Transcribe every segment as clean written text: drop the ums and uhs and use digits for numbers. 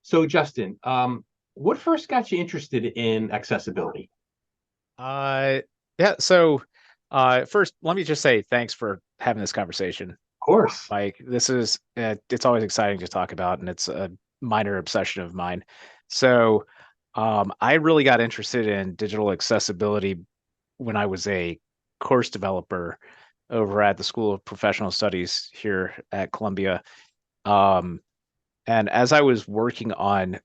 So Justin, what first got you interested in accessibility? Uh, yeah. So, first, let me just say thanks for having this conversation, Of course. Mike. This is it's always exciting to talk about, and it's a minor obsession of mine. So, I really got interested in digital accessibility when I was a course developer over at the School of Professional Studies here at Columbia. Um, and as I was working on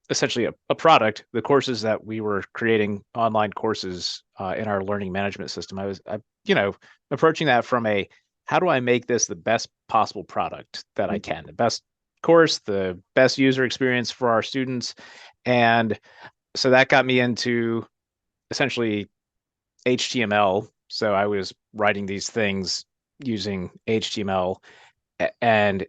essentially a product, the courses that we were creating, online courses in our learning management system. I approaching that from a how do I make this the best possible product that I can, the best course, the best user experience for our students, and so that got me into essentially HTML. So I was writing these things using HTML, and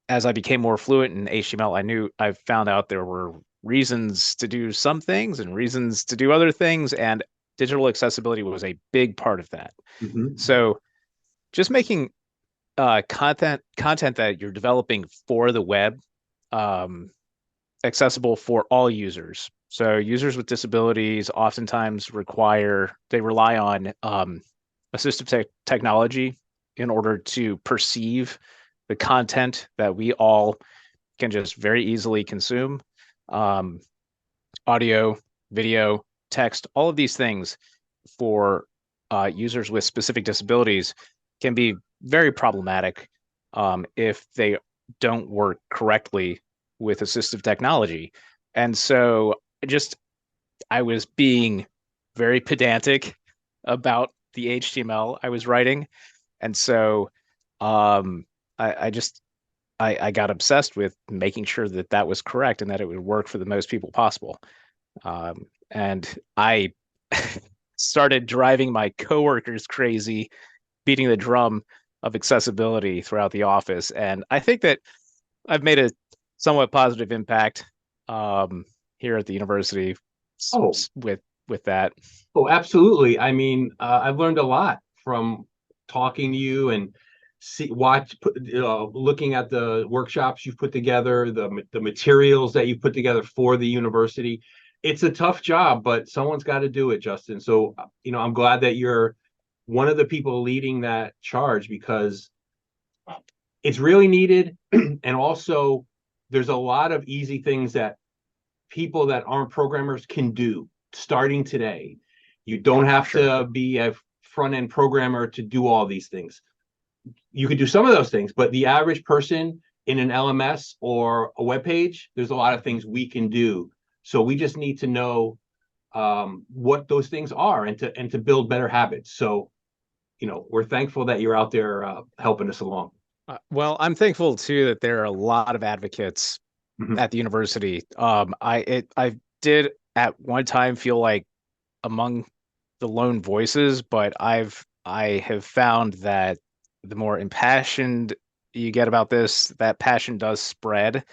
as I became more fluent in HTML, I found out there were reasons to do some things and reasons to do other things, and digital accessibility was a big part of that. Hmm. So just making content that you're developing for the web um, accessible for all users. So users with disabilities oftentimes they rely on assistive technology in order to perceive the content that we all can just very easily consume. Um, Audio, video, text, all of these things for users with specific disabilities can be very problematic if they don't work correctly with assistive technology. And so just I was being very pedantic about the HTML I was writing. And so um, I just I got obsessed with making sure that that was correct and that it would work for the most people possible. And I started driving my coworkers crazy, beating the drum of accessibility throughout the office. And I think that I've made a somewhat positive impact um, here at the university Oh, with that. oh, absolutely. I mean, I've learned a lot from talking to you and looking at the workshops you've put together, the materials that you put together for the university. It's a tough job, but someone's got to do it, Justin. So, I'm glad that you're one of the people leading that charge because it's really needed. And also, there's a lot of easy things that people that aren't programmers can do starting today. You don't have Sure. to be a front end programmer to do all these things. You can do some of those things, but the average person in an LMS or a web page, there's a lot of things we can do. So we just need to know what those things are and to build better habits. So we're thankful that you're out there helping us along. Well, I'm thankful too that there are a lot of advocates Mhm. at the university. I did at one time feel like among the lone voices, but I have found that the more impassioned you get about this, that passion does spread,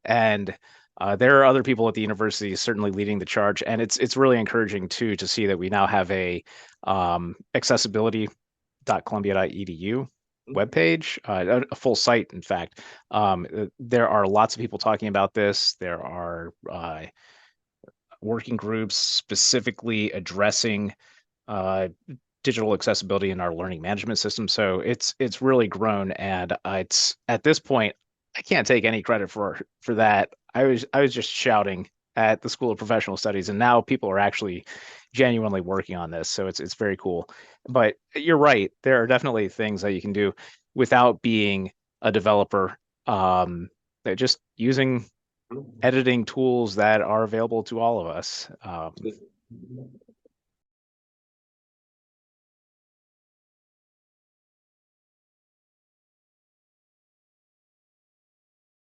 and there are other people at the university certainly leading the charge, and it's really encouraging too to see that we now have a accessibility.columbia.edu webpage, a full site, in fact. There are lots of people talking about this. There are working groups specifically addressing uh, digital accessibility in our learning management system. So it's really grown, and it's at this point I can't take any credit for that. I was just shouting at the School of Professional Studies, and now people are actually genuinely working on this. So it's very cool. But you're right, there are definitely things that you can do without being a developer. That just using editing tools that are available to all of us.